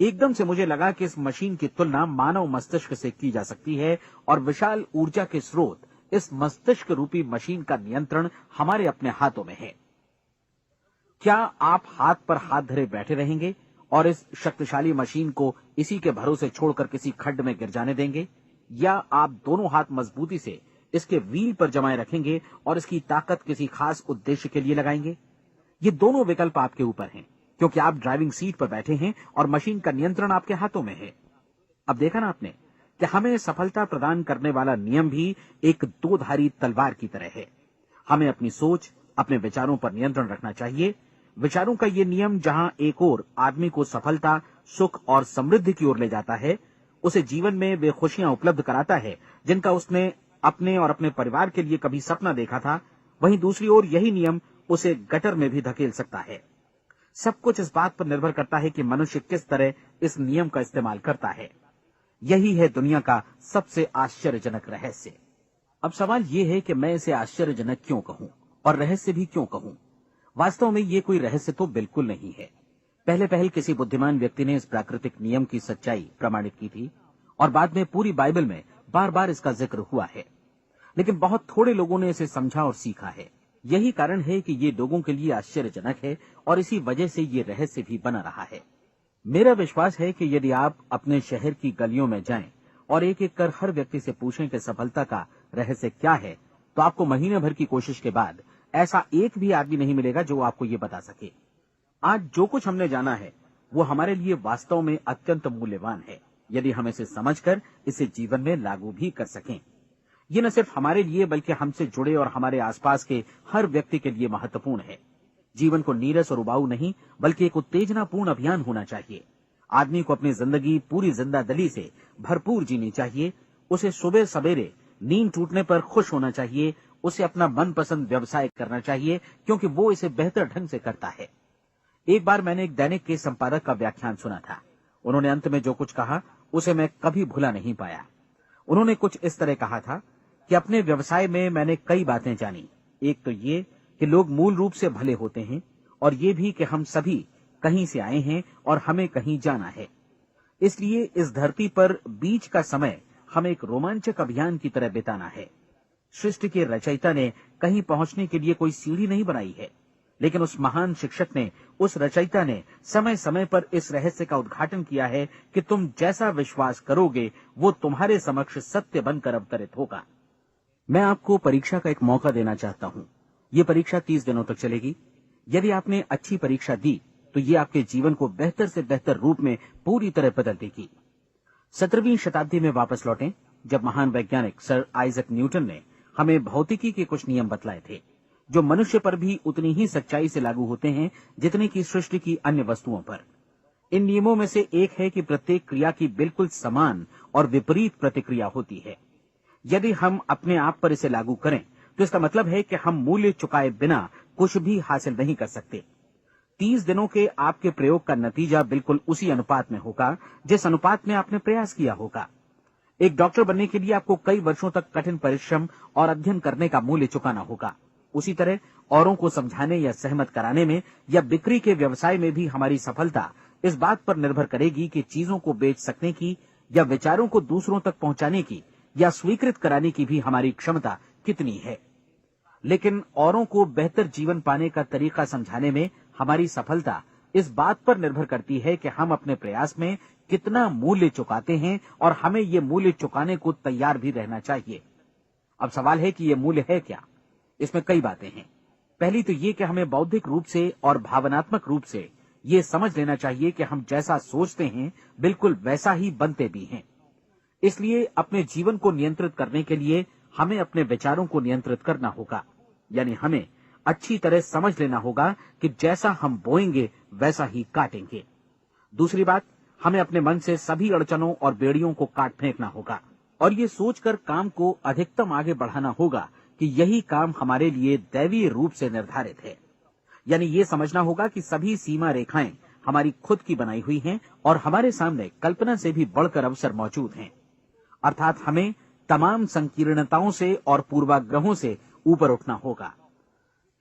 एकदम से मुझे लगा कि इस मशीन की तुलना मानव मस्तिष्क से की जा सकती है और विशाल ऊर्जा के स्रोत इस मस्तिष्क रूपी मशीन का नियंत्रण हमारे अपने हाथों में है। क्या आप हाथ पर हाथ धरे बैठे रहेंगे और इस शक्तिशाली मशीन को इसी के भरोसे छोड़कर किसी खड्ड में गिर जाने देंगे, या आप दोनों हाथ मजबूती से इसके व्हील पर जमाए रखेंगे और इसकी ताकत किसी खास उद्देश्य के लिए लगाएंगे? ये दोनों विकल्प आपके ऊपर हैं, क्योंकि आप ड्राइविंग सीट पर बैठे हैं और मशीन का नियंत्रण आपके हाथों में है। अब देखा ना आपने कि हमें सफलता प्रदान करने वाला नियम भी एक दोधारी तलवार की तरह है। हमें अपनी सोच, अपने विचारों पर नियंत्रण रखना चाहिए। विचारों का ये नियम जहां एक ओर आदमी को सफलता, सुख और समृद्धि की ओर ले जाता है, उसे जीवन में वे खुशियां उपलब्ध कराता है जिनका उसने अपने और अपने परिवार के लिए कभी सपना देखा था, वहीं दूसरी ओर यही नियम उसे गटर में भी धकेल सकता है। सब कुछ इस बात पर निर्भर करता है कि मनुष्य किस तरह इस नियम का इस्तेमाल करता है। यही है दुनिया का सबसे आश्चर्यजनक रहस्य। अब सवाल यह है कि मैं इसे आश्चर्यजनक क्यों कहूं और रहस्य भी क्यों कहूं? वास्तव में ये कोई रहस्य तो बिल्कुल नहीं है। पहले किसी बुद्धिमान व्यक्ति ने इस प्राकृतिक नियम की सच्चाई प्रमाणित की थी और बाद में पूरी बाइबल में बार बार इसका जिक्र हुआ है, लेकिन बहुत थोड़े लोगों ने इसे समझा और सीखा है। यही कारण है कि ये लोगों के लिए आश्चर्यजनक है और इसी वजह से ये रहस्य भी बना रहा है। मेरा विश्वास है कि यदि आप अपने शहर की गलियों में जाएं और एक एक कर हर व्यक्ति से पूछें कि सफलता का रहस्य क्या है, तो आपको महीने भर की कोशिश के बाद ऐसा एक भी आदमी नहीं मिलेगा जो आपको ये बता सके। आज जो कुछ हमने जाना है वो हमारे लिए वास्तव में अत्यंत मूल्यवान है, यदि हम इसे समझकर इसे जीवन में लागू भी कर सकें। ये न सिर्फ हमारे लिए बल्कि हमसे जुड़े और हमारे आसपास के हर व्यक्ति के लिए महत्वपूर्ण है। जीवन को नीरस और उबाऊ नहीं बल्कि एक उत्तेजनापूर्ण अभियान होना चाहिए। आदमी को अपनी जिंदगी पूरी जिंदादिली से भरपूर जीनी चाहिए। उसे सुबह सवेरे नींद टूटने पर खुश होना चाहिए। उसे अपना मनपसंद व्यवसाय करना चाहिए क्योंकि वो इसे बेहतर ढंग से करता है। एक बार मैंने एक दैनिक के संपादक का व्याख्यान सुना था। उन्होंने अंत में जो कुछ कहा उसे मैं कभी भुला नहीं पाया। उन्होंने कुछ इस तरह कहा था कि अपने व्यवसाय में मैंने कई बातें जानी। एक तो ये कि लोग मूल रूप से भले होते हैं और ये भी कि हम सभी कहीं से आए हैं और हमें कहीं जाना है। इसलिए इस धरती पर बीच का समय हमें एक रोमांचक अभियान की तरह बिताना है। सृष्टि के रचयिता ने कहीं पहुंचने के लिए कोई सीढ़ी नहीं बनाई है, लेकिन उस महान शिक्षक ने, उस रचयिता ने समय समय पर इस रहस्य का उद्घाटन किया है कि तुम जैसा विश्वास करोगे वो तुम्हारे समक्ष सत्य बनकर अवतरित होगा। मैं आपको परीक्षा का एक मौका देना चाहता हूं। ये परीक्षा 30 दिनों तक चलेगी। यदि आपने अच्छी परीक्षा दी तो ये आपके जीवन को बेहतर से बेहतर रूप में पूरी तरह बदल देगी। 17वीं शताब्दी में वापस लौटें, जब महान वैज्ञानिक सर आइजक न्यूटन ने हमें भौतिकी के कुछ नियम बतलाए थे, जो मनुष्य पर भी उतनी ही सच्चाई से लागू होते हैं जितनी की सृष्टि की अन्य वस्तुओं पर। इन नियमों में से एक है कि प्रत्येक क्रिया की बिल्कुल समान और विपरीत प्रतिक्रिया होती है। यदि हम अपने आप पर इसे लागू करें तो इसका मतलब है कि हम मूल्य चुकाए बिना कुछ भी हासिल नहीं कर सकते। 30 दिनों के आपके प्रयोग का नतीजा बिल्कुल उसी अनुपात में होगा जिस अनुपात में आपने प्रयास किया होगा। एक डॉक्टर बनने के लिए आपको कई वर्षों तक कठिन परिश्रम और अध्ययन करने का मूल्य चुकाना होगा। उसी तरह औरों को समझाने या सहमत कराने में या बिक्री के व्यवसाय में भी हमारी सफलता इस बात पर निर्भर करेगी कि चीजों को बेच सकने की या विचारों को दूसरों तक पहुंचाने की या स्वीकृत कराने की भी हमारी क्षमता कितनी है। लेकिन औरों को बेहतर जीवन पाने का तरीका समझाने में हमारी सफलता इस बात पर निर्भर करती है कि हम अपने प्रयास में कितना मूल्य चुकाते हैं और हमें ये मूल्य चुकाने को तैयार भी रहना चाहिए। अब सवाल है कि ये मूल्य है क्या? इसमें कई बातें हैं। पहली तो ये कि हमें बौद्धिक रूप से और भावनात्मक रूप से ये समझ लेना चाहिए कि हम जैसा सोचते हैं बिल्कुल वैसा ही बनते भी हैं। इसलिए अपने जीवन को नियंत्रित करने के लिए हमें अपने विचारों को नियंत्रित करना होगा। यानी हमें अच्छी तरह समझ लेना होगा कि जैसा हम बोएंगे वैसा ही काटेंगे। दूसरी बात, हमें अपने मन से सभी अड़चनों और बेड़ियों को काट फेंकना होगा और ये सोचकर काम को अधिकतम आगे बढ़ाना होगा कि यही काम हमारे लिए दैवीय रूप से निर्धारित है। यानी ये समझना होगा कि सभी सीमा रेखाएं हमारी खुद की बनाई हुई हैं और हमारे सामने कल्पना से भी बढ़कर अवसर मौजूद हैं। अर्थात हमें तमाम संकीर्णताओं से और पूर्वाग्रहों से ऊपर उठना होगा।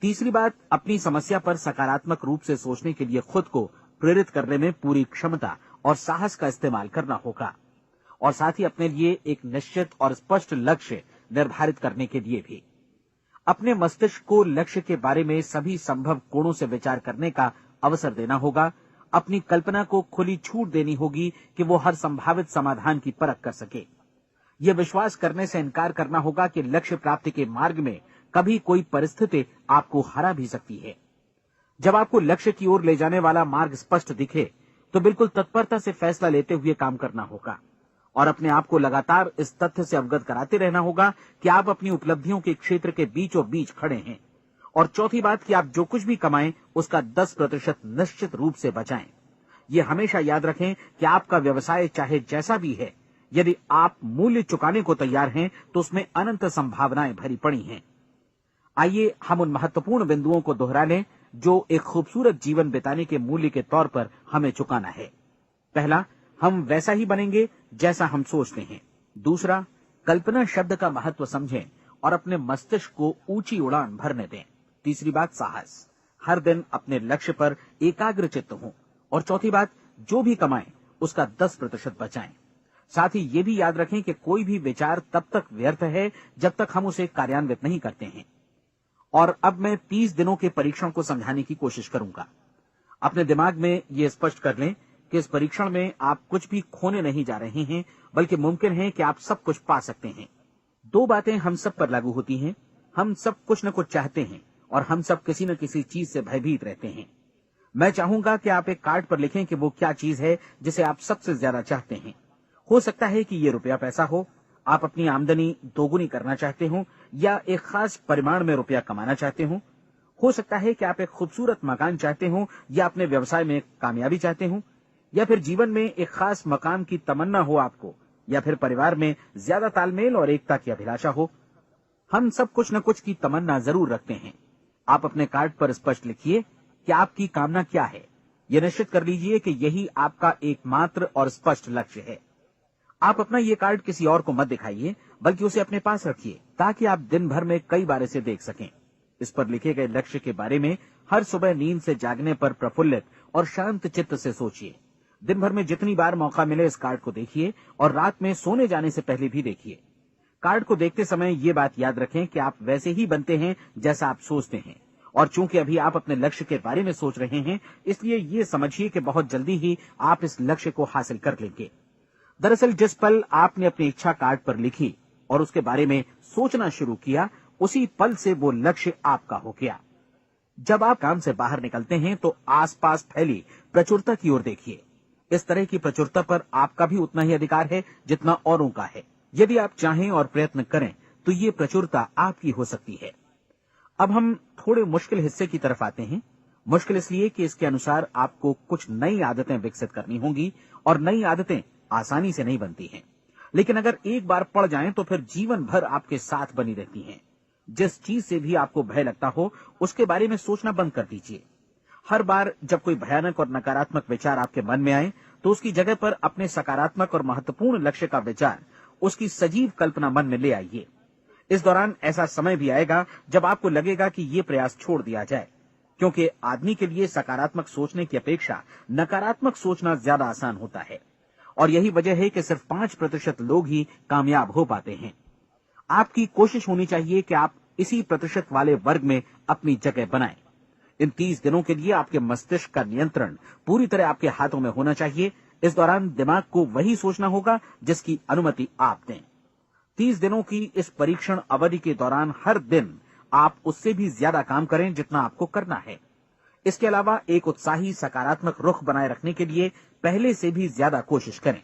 तीसरी बात, अपनी समस्या पर सकारात्मक रूप से सोचने के लिए खुद को प्रेरित करने में पूरी क्षमता और साहस का इस्तेमाल करना होगा और साथ ही अपने लिए एक निश्चित और स्पष्ट लक्ष्य निर्धारित करने के लिए भी अपने मस्तिष्क को लक्ष्य के बारे में सभी संभव कोणों से विचार करने का अवसर देना होगा। अपनी कल्पना को खुली छूट देनी होगी कि वो हर संभावित समाधान की परख कर सके। यह विश्वास करने से इनकार करना होगा कि लक्ष्य प्राप्ति के मार्ग में कभी कोई परिस्थिति आपको हरा भी सकती है। जब आपको लक्ष्य की ओर ले जाने वाला मार्ग स्पष्ट दिखे तो बिल्कुल तत्परता से फैसला लेते हुए काम करना होगा और अपने आप को लगातार इस तथ्य से अवगत कराते रहना होगा कि आप अपनी उपलब्धियों के क्षेत्र के बीचों बीच खड़े हैं। और चौथी बात कि आप जो कुछ भी कमाएं उसका 10% निश्चित रूप से बचाएं। ये हमेशा याद रखें कि आपका व्यवसाय चाहे जैसा भी है, यदि आप मूल्य चुकाने को तैयार हैं तो उसमें अनंत संभावनाएं भरी पड़ी हैं। आइए हम उन महत्वपूर्ण बिंदुओं को दोहरा लें जो एक खूबसूरत जीवन बिताने के मूल्य के तौर पर हमें चुकाना है। पहला, हम वैसा ही बनेंगे जैसा हम सोचते हैं। दूसरा, कल्पना शब्द का महत्व समझें और अपने मस्तिष्क को ऊंची उड़ान भरने दें। तीसरी बात, साहस, हर दिन अपने लक्ष्य पर एकाग्रचित्त हों। और चौथी बात, जो भी कमाएं उसका 10% बचाएं। साथ ही ये भी याद रखें कि कोई भी विचार तब तक व्यर्थ है जब तक हम उसे कार्यान्वित नहीं करते हैं। और अब मैं 30 दिनों के परीक्षण को समझाने की कोशिश करूंगा। अपने दिमाग में ये स्पष्ट कर लें कि इस परीक्षण में आप कुछ भी खोने नहीं जा रहे हैं, बल्कि मुमकिन है कि आप सब कुछ पा सकते हैं। 2 बातें हम सब पर लागू होती हैं। हम सब कुछ न कुछ चाहते हैं और हम सब किसी न किसी चीज से भयभीत रहते हैं। मैं चाहूंगा कि आप एक कार्ड पर लिखें कि वो क्या चीज है जिसे आप सबसे ज्यादा चाहते हैं। हो सकता है कि ये रुपया पैसा हो, आप अपनी आमदनी दोगुनी करना चाहते हो, या एक खास परिमाण में रुपया कमाना चाहते हो सकता है कि आप एक खूबसूरत मकान चाहते हो, या अपने व्यवसाय में कामयाबी चाहते हो, या फिर जीवन में एक खास मकाम की तमन्ना हो आपको, या फिर परिवार में ज्यादा तालमेल और एकता की अभिलाषा हो। हम सब कुछ न कुछ की तमन्ना जरूर रखते हैं। आप अपने कार्ड पर स्पष्ट लिखिए कि आपकी कामना क्या है। यह निश्चित कर लीजिए कि यही आपका एकमात्र और स्पष्ट लक्ष्य है। आप अपना ये कार्ड किसी और को मत दिखाइए, बल्कि उसे अपने पास रखिए, ताकि आप दिन भर में कई बार इसे देख सकें। इस पर लिखे गए लक्ष्य के बारे में हर सुबह नींद से जागने पर प्रफुल्लित और शांत चित्त से सोचिए। दिन भर में जितनी बार मौका मिले इस कार्ड को देखिए, और रात में सोने जाने से पहले भी देखिए। कार्ड को देखते समय ये बात याद रखें कि आप वैसे ही बनते हैं जैसा आप सोचते हैं, और चूंकि अभी आप अपने लक्ष्य के बारे में सोच रहे हैं, इसलिए ये समझिए कि बहुत जल्दी ही आप इस लक्ष्य को हासिल कर लेंगे। दरअसल जिस पल आपने अपनी इच्छा कार्ड पर लिखी और उसके बारे में सोचना शुरू किया, उसी पल से वो लक्ष्य आपका हो गया। जब आप काम से बाहर निकलते हैं तो आसपास फैली प्रचुरता की ओर देखिए। इस तरह की प्रचुरता पर आपका भी उतना ही अधिकार है जितना औरों का है। यदि आप चाहें और प्रयत्न करें तो ये प्रचुरता आपकी हो सकती है। अब हम थोड़े मुश्किल हिस्से की तरफ आते हैं। मुश्किल इसलिए कि इसके अनुसार आपको कुछ नई आदतें विकसित करनी होंगी, और नई आदतें आसानी से नहीं बनती हैं, लेकिन अगर एक बार पड़ जाएं तो फिर जीवन भर आपके साथ बनी रहती हैं। जिस चीज से भी आपको भय लगता हो, उसके बारे में सोचना बंद कर दीजिए। हर बार जब कोई भयानक और नकारात्मक विचार आपके मन में आए, तो उसकी जगह पर अपने सकारात्मक और महत्वपूर्ण लक्ष्य का विचार, उसकी सजीव कल्पना मन में ले आइए। इस दौरान ऐसा समय भी आएगा जब आपको लगेगा कि ये प्रयास छोड़ दिया जाए, क्योंकि आदमी के लिए सकारात्मक सोचने की अपेक्षा नकारात्मक सोचना ज्यादा आसान होता है, और यही वजह है कि सिर्फ 5% लोग ही कामयाब हो पाते हैं। आपकी कोशिश होनी चाहिए कि आप इसी प्रतिशत वाले वर्ग में अपनी जगह बनाएं। इन 30 दिनों के लिए आपके मस्तिष्क का नियंत्रण पूरी तरह आपके हाथों में होना चाहिए। इस दौरान दिमाग को वही सोचना होगा जिसकी अनुमति आप दें। 30 दिनों की इस परीक्षण अवधि के दौरान हर दिन आप उससे भी ज्यादा काम करें जितना आपको करना है। इसके अलावा एक उत्साही सकारात्मक रुख बनाए रखने के लिए पहले से भी ज्यादा कोशिश करें।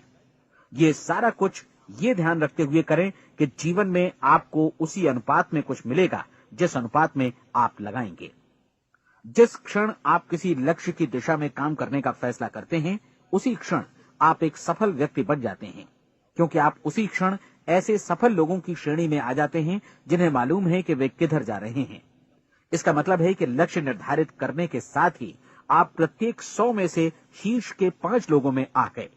ये सारा कुछ ये ध्यान रखते हुए करें कि जीवन में आपको उसी अनुपात में कुछ मिलेगा जिस अनुपात में आप लगाएंगे। जिस क्षण आप किसी लक्ष्य की दिशा में काम करने का फैसला करते हैं, उसी क्षण आप एक सफल व्यक्ति बन जाते हैं, क्योंकि आप उसी क्षण ऐसे सफल लोगों की श्रेणी में आ जाते हैं जिन्हें मालूम है कि वे किधर जा रहे हैं। इसका मतलब है कि लक्ष्य निर्धारित करने के साथ ही आप प्रत्येक 100 में से शीर्ष के 5 लोगों में आ गए।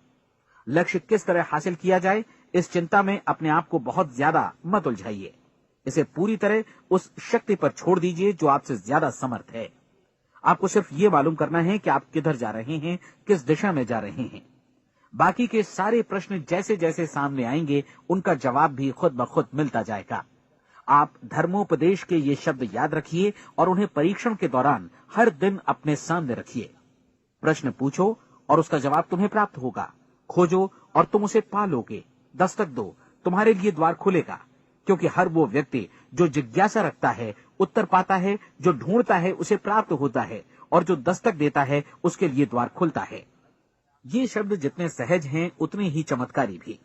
लक्ष्य किस तरह हासिल किया जाए, इस चिंता में अपने आप को बहुत ज्यादा मत उलझाइए। इसे पूरी तरह उस शक्ति पर छोड़ दीजिए जो आपसे ज्यादा समर्थ है। आपको सिर्फ ये मालूम करना है कि आप किधर जा रहे हैं, किस दिशा में जा रहे हैं। बाकी के सारे प्रश्न जैसे जैसे सामने आएंगे, उनका जवाब भी खुद ब खुद मिलता जाएगा। आप धर्मोपदेश के ये शब्द याद रखिए और उन्हें परीक्षण के दौरान हर दिन अपने सामने रखिए। प्रश्न पूछो और उसका जवाब तुम्हें प्राप्त होगा। खोजो और तुम उसे पा लोगे। दस्तक दो, तुम्हारे लिए द्वार खुलेगा, क्योंकि हर वो व्यक्ति जो जिज्ञासा रखता है उत्तर पाता है, जो ढूंढता है उसे प्राप्त होता है, और जो दस्तक देता है उसके लिए द्वार खुलता है। ये शब्द जितने सहज हैं उतने ही चमत्कारी भी।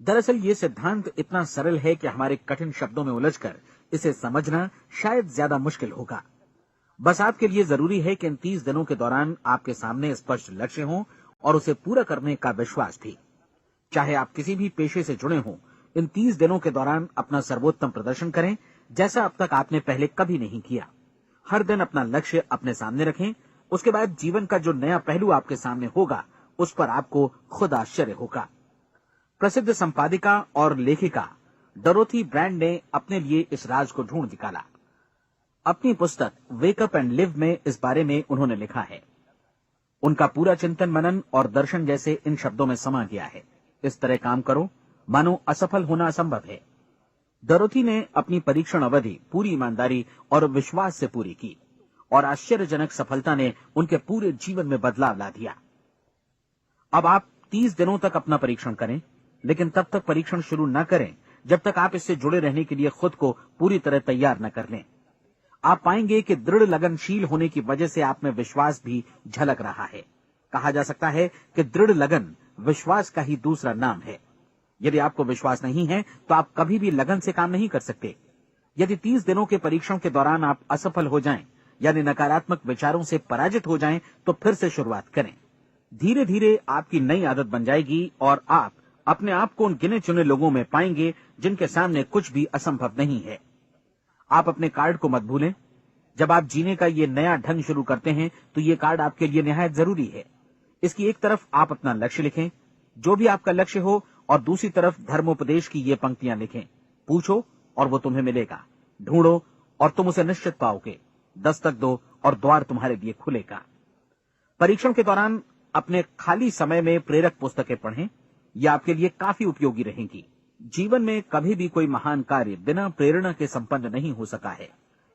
दरअसल ये सिद्धांत इतना सरल है कि हमारे कठिन शब्दों में उलझकर इसे समझना शायद ज्यादा मुश्किल होगा। बस आपके लिए जरूरी है कि इन 30 दिनों के दौरान आपके सामने स्पष्ट लक्ष्य हो और उसे पूरा करने का विश्वास भी। चाहे आप किसी भी पेशे से जुड़े हों, इन 30 दिनों के दौरान अपना सर्वोत्तम प्रदर्शन करें, जैसा अब तक आपने पहले कभी नहीं किया। हर दिन अपना लक्ष्य अपने सामने रखें। उसके बाद जीवन का जो नया पहलू आपके सामने होगा, उस पर आपको खुद आश्चर्य होगा। प्रसिद्ध संपादिका और लेखिका डोरोथी ब्रैंड ने अपने लिए इस राज को ढूंढ निकाला। अपनी पुस्तक वेक अप एंड लिव में इस बारे में उन्होंने लिखा है। उनका पूरा चिंतन मनन और दर्शन जैसे इन शब्दों में समा गया है। इस तरह काम करो मानो असफल होना असंभव है। डोरोथी ने अपनी परीक्षण अवधि पूरी ईमानदारी और विश्वास से पूरी की और आश्चर्यजनक सफलता ने उनके पूरे जीवन में बदलाव ला दिया। अब आप 30 दिनों तक अपना परीक्षण करें, लेकिन तब तक परीक्षण शुरू न करें जब तक आप इससे जुड़े रहने के लिए खुद को पूरी तरह तैयार न कर लें। आप पाएंगे कि दृढ़ लगनशील होने की वजह से आप में विश्वास भी झलक रहा है। कहा जा सकता है कि दृढ़ लगन विश्वास का ही दूसरा नाम है। यदि आपको विश्वास नहीं है तो आप कभी भी लगन से काम नहीं कर सकते। यदि 30 दिनों के परीक्षण के दौरान आप असफल हो जाएं, यानी नकारात्मक विचारों से पराजित हो जाएं, तो फिर से शुरुआत करें। धीरे धीरे आपकी नई आदत बन जाएगी और आप अपने आप को उन गिने चुने लोगों में पाएंगे जिनके सामने कुछ भी असंभव नहीं है। आप अपने कार्ड को मत भूलें। जब आप जीने का ये नया ढंग शुरू करते हैं तो ये कार्ड आपके लिए निहायत जरूरी है। इसकी एक तरफ आप अपना लक्ष्य लिखें, जो भी आपका लक्ष्य हो, और दूसरी तरफ धर्मोपदेश की ये पंक्तियां लिखें। पूछो और वो तुम्हें मिलेगा, ढूंढो और तुम उसे निश्चित पाओगे, दस्तक दो और द्वार तुम्हारे लिए खुलेगा। परीक्षण के दौरान अपने खाली समय में प्रेरक पुस्तकें पढ़ें, यह आपके लिए काफी उपयोगी रहेंगी। जीवन में कभी भी कोई महान कार्य बिना प्रेरणा के संपन्न नहीं हो सका है।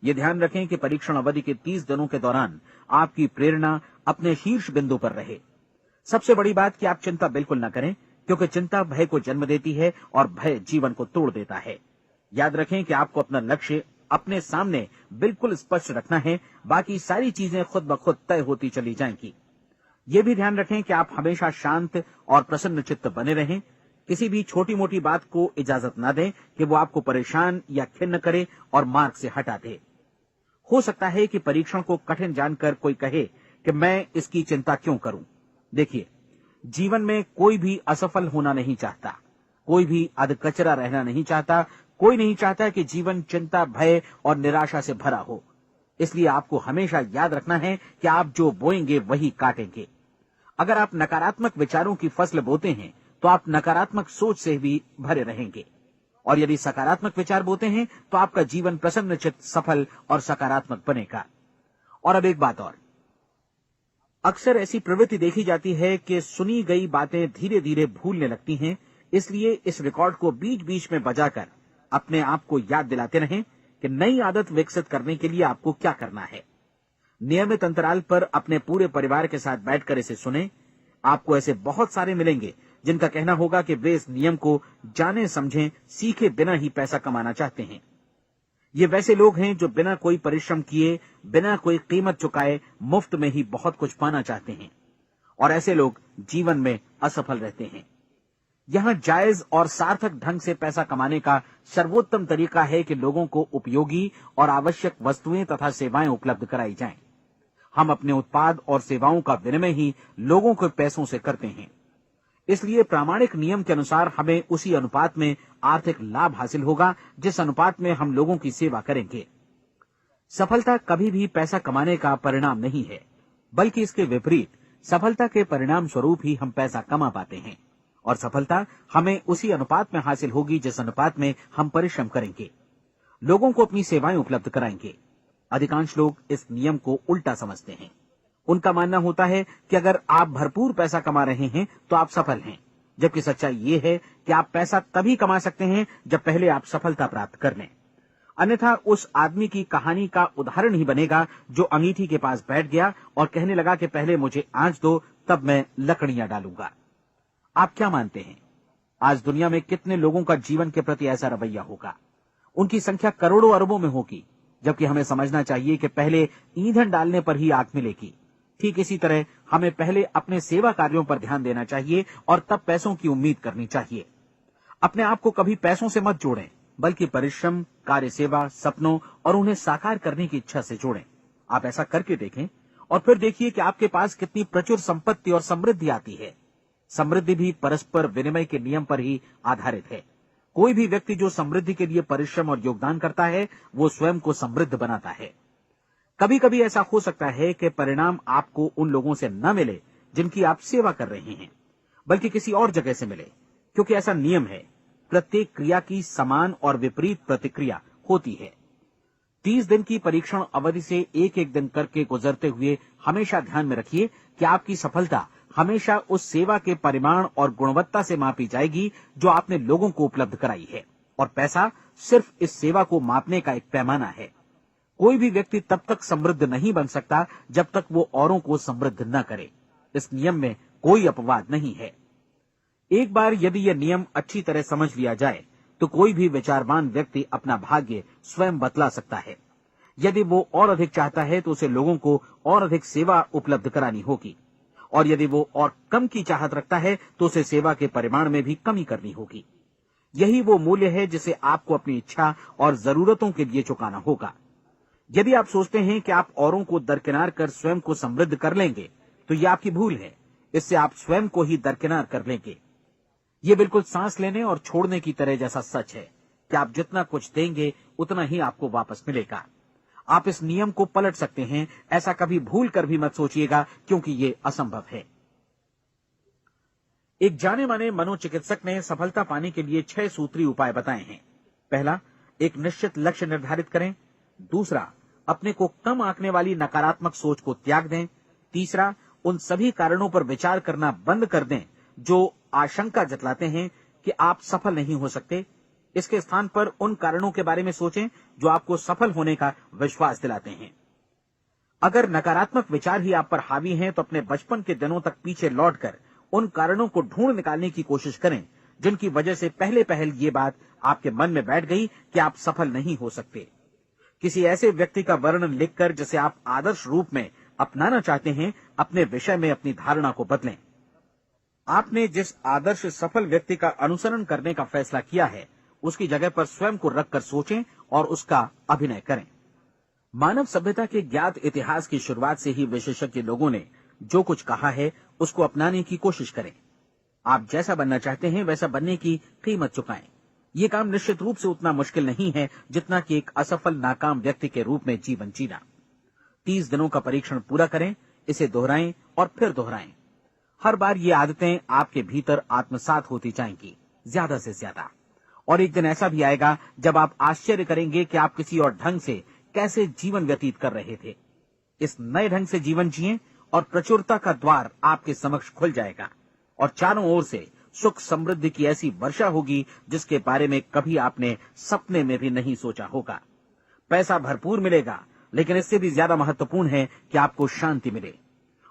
ये ध्यान रखें कि परीक्षण अवधि के 30 दिनों के दौरान आपकी प्रेरणा अपने शीर्ष बिंदु पर रहे। सबसे बड़ी बात कि आप चिंता बिल्कुल न करें, क्योंकि चिंता भय को जन्म देती है और भय जीवन को तोड़ देता है। याद रखें कि आपको अपना लक्ष्य अपने सामने बिल्कुल स्पष्ट रखना है, बाकी सारी चीजें खुद ब खुद तय होती चली जाएंगी। ये भी ध्यान रखें कि आप हमेशा शांत और प्रसन्न चित्त बने रहें। किसी भी छोटी मोटी बात को इजाजत ना दें कि वो आपको परेशान या खिन्न करे और मार्ग से हटा दे। हो सकता है कि परीक्षण को कठिन जानकर कोई कहे कि मैं इसकी चिंता क्यों करूं। देखिए, जीवन में कोई भी असफल होना नहीं चाहता, कोई भी अधकचरा रहना नहीं चाहता, कोई नहीं चाहता कि जीवन चिंता, भय और निराशा से भरा हो। इसलिए आपको हमेशा याद रखना है कि आप जो बोएंगे वही काटेंगे। अगर आप नकारात्मक विचारों की फसल बोते हैं तो आप नकारात्मक सोच से भी भरे रहेंगे, और यदि सकारात्मक विचार बोते हैं तो आपका जीवन प्रसन्नचित्त, सफल और सकारात्मक बनेगा। और अब एक बात और, अक्सर ऐसी प्रवृत्ति देखी जाती है कि सुनी गई बातें धीरे धीरे भूलने लगती हैं। इसलिए इस रिकॉर्ड को बीच बीच में बजाकर अपने आप को याद दिलाते रहें कि नई आदत विकसित करने के लिए आपको क्या करना है। नियमित अंतराल पर अपने पूरे परिवार के साथ बैठकर इसे सुनें। आपको ऐसे बहुत सारे मिलेंगे जिनका कहना होगा कि वे इस नियम को जाने समझें सीखे बिना ही पैसा कमाना चाहते हैं। ये वैसे लोग हैं जो बिना कोई परिश्रम किए, बिना कोई कीमत चुकाए मुफ्त में ही बहुत कुछ पाना चाहते हैं, और ऐसे लोग जीवन में असफल रहते हैं। यहां जायज और सार्थक ढंग से पैसा कमाने का सर्वोत्तम तरीका है कि लोगों को उपयोगी और आवश्यक वस्तुएं तथा सेवाएं उपलब्ध कराई जाएं। हम अपने उत्पाद और सेवाओं का विनिमय ही लोगों के पैसों से करते हैं। इसलिए प्रामाणिक नियम के अनुसार हमें उसी अनुपात में आर्थिक लाभ हासिल होगा जिस अनुपात में हम लोगों की सेवा करेंगे। सफलता कभी भी पैसा कमाने का परिणाम नहीं है, बल्कि इसके विपरीत सफलता के परिणाम स्वरूप ही हम पैसा कमा पाते हैं, और सफलता हमें उसी अनुपात में हासिल होगी जिस अनुपात में हम परिश्रम करेंगे, लोगों को अपनी सेवाएं उपलब्ध कराएंगे। अधिकांश लोग इस नियम को उल्टा समझते हैं। उनका मानना होता है कि अगर आप भरपूर पैसा कमा रहे हैं तो आप सफल हैं, जबकि सच्चाई ये है कि आप पैसा तभी कमा सकते हैं जब पहले आप सफलता प्राप्त कर लें। अन्यथा उस आदमी की कहानी का उदाहरण ही बनेगा जो अंगीठी के पास बैठ गया और कहने लगा कि पहले मुझे आंच दो, तब मैं लकड़ियां डालूंगा। आप क्या मानते हैं, आज दुनिया में कितने लोगों का जीवन के प्रति ऐसा रवैया होगा? उनकी संख्या करोड़ों अरबों में होगी, जबकि हमें समझना चाहिए कि पहले ईंधन डालने पर ही आग मिलेगी। ठीक इसी तरह हमें पहले अपने सेवा कार्यों पर ध्यान देना चाहिए और तब पैसों की उम्मीद करनी चाहिए। अपने आप को कभी पैसों से मत जोड़ें, बल्कि परिश्रम, कार्य सेवा, सपनों और उन्हें साकार करने की इच्छा से जोड़ें। आप ऐसा करके देखें और फिर देखिए कि आपके पास कितनी प्रचुर संपत्ति और समृद्धि आती है। समृद्धि भी परस्पर विनिमय के नियम पर ही आधारित है। कोई भी व्यक्ति जो समृद्धि के लिए परिश्रम और योगदान करता है, वो स्वयं को समृद्ध बनाता है। कभी कभी ऐसा हो सकता है कि परिणाम आपको उन लोगों से न मिले जिनकी आप सेवा कर रहे हैं, बल्कि किसी और जगह से मिले, क्योंकि ऐसा नियम है, प्रत्येक क्रिया की समान और विपरीत प्रतिक्रिया होती है। 30 दिन की परीक्षण अवधि से एक एक दिन करके गुजरते हुए हमेशा ध्यान में रखिए कि आपकी सफलता हमेशा उस सेवा के परिमाण और गुणवत्ता से मापी जाएगी जो आपने लोगों को उपलब्ध कराई है, और पैसा सिर्फ इस सेवा को मापने का एक पैमाना है। कोई भी व्यक्ति तब तक समृद्ध नहीं बन सकता जब तक वो औरों को समृद्ध न करे। इस नियम में कोई अपवाद नहीं है। एक बार यदि यह नियम अच्छी तरह समझ लिया जाए तो कोई भी विचारवान व्यक्ति अपना भाग्य स्वयं बतला सकता है। यदि वो और अधिक चाहता है तो उसे लोगों को और अधिक सेवा उपलब्ध करानी होगी, और यदि वो और कम की चाहत रखता है तो उसे सेवा के परिमाण में भी कमी करनी होगी। यही वो मूल्य है जिसे आपको अपनी इच्छा और जरूरतों के लिए चुकाना होगा। यदि आप सोचते हैं कि आप औरों को दरकिनार कर स्वयं को समृद्ध कर लेंगे तो यह आपकी भूल है। इससे आप स्वयं को ही दरकिनार कर लेंगे। ये बिल्कुल सांस लेने और छोड़ने की तरह जैसा सच है कि आप जितना कुछ देंगे उतना ही आपको वापस मिलेगा। आप इस नियम को पलट सकते हैं, ऐसा कभी भूल कर भी मत सोचिएगा, क्योंकि ये असंभव है। एक जाने माने मनोचिकित्सक ने सफलता पाने के लिए 6 सूत्री उपाय बताए हैं। पहला, एक निश्चित लक्ष्य निर्धारित करें। दूसरा, अपने को कम आंकने वाली नकारात्मक सोच को त्याग दें। तीसरा, उन सभी कारणों पर विचार करना बंद कर दें जो आशंका जतलाते हैं कि आप सफल नहीं हो सकते। इसके स्थान पर उन कारणों के बारे में सोचें जो आपको सफल होने का विश्वास दिलाते हैं। अगर नकारात्मक विचार ही आप पर हावी हैं तो अपने बचपन के दिनों तक पीछे लौटकर उन कारणों को ढूंढ निकालने की कोशिश करें जिनकी वजह से पहले पहल ये बात आपके मन में बैठ गई कि आप सफल नहीं हो सकते। किसी ऐसे व्यक्ति का वर्णन लिखकर जिसे आप आदर्श रूप में अपनाना चाहते हैं, अपने विषय में अपनी धारणा को बदलें। आपने जिस आदर्श सफल व्यक्ति का अनुसरण करने का फैसला किया है उसकी जगह पर स्वयं को रखकर सोचें और उसका अभिनय करें। मानव सभ्यता के ज्ञात इतिहास की शुरुआत से ही विशेषज्ञ लोगों ने जो कुछ कहा है उसको अपनाने की कोशिश करें। आप जैसा बनना चाहते हैं वैसा बनने की कीमत चुकाएं। ये काम निश्चित रूप से उतना मुश्किल नहीं है जितना कि एक असफल नाकाम व्यक्ति के रूप में जीवन जीना। 30 दिनों का परीक्षण पूरा करें, इसे दोहराएं और फिर दोहराएं। हर बार ये आदतें आपके भीतर आत्मसात होती जाएंगी, ज्यादा से ज्यादा। और एक दिन ऐसा भी आएगा जब आप आश्चर्य करेंगे कि आप किसी और ढंग से कैसे जीवन व्यतीत कर रहे थे। इस नए ढंग से जीवन जिएं और प्रचुरता का द्वार आपके समक्ष खुल जाएगा और चारों ओर से सुख समृद्धि की ऐसी वर्षा होगी जिसके बारे में कभी आपने सपने में भी नहीं सोचा होगा। पैसा भरपूर मिलेगा, लेकिन इससे भी ज्यादा महत्वपूर्ण है कि आपको शांति मिले।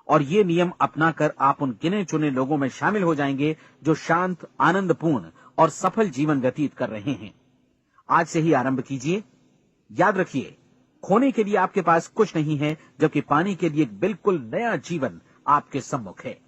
और ये नियम अपनाकर आप उन गिने चुने लोगों में शामिल हो जाएंगे जो शांत, आनंदपूर्ण और सफल जीवन व्यतीत कर रहे हैं। आज से ही आरंभ कीजिए। याद रखिए, खोने के लिए आपके पास कुछ नहीं है, जबकि पाने के लिए एक बिल्कुल नया जीवन आपके सम्मुख है।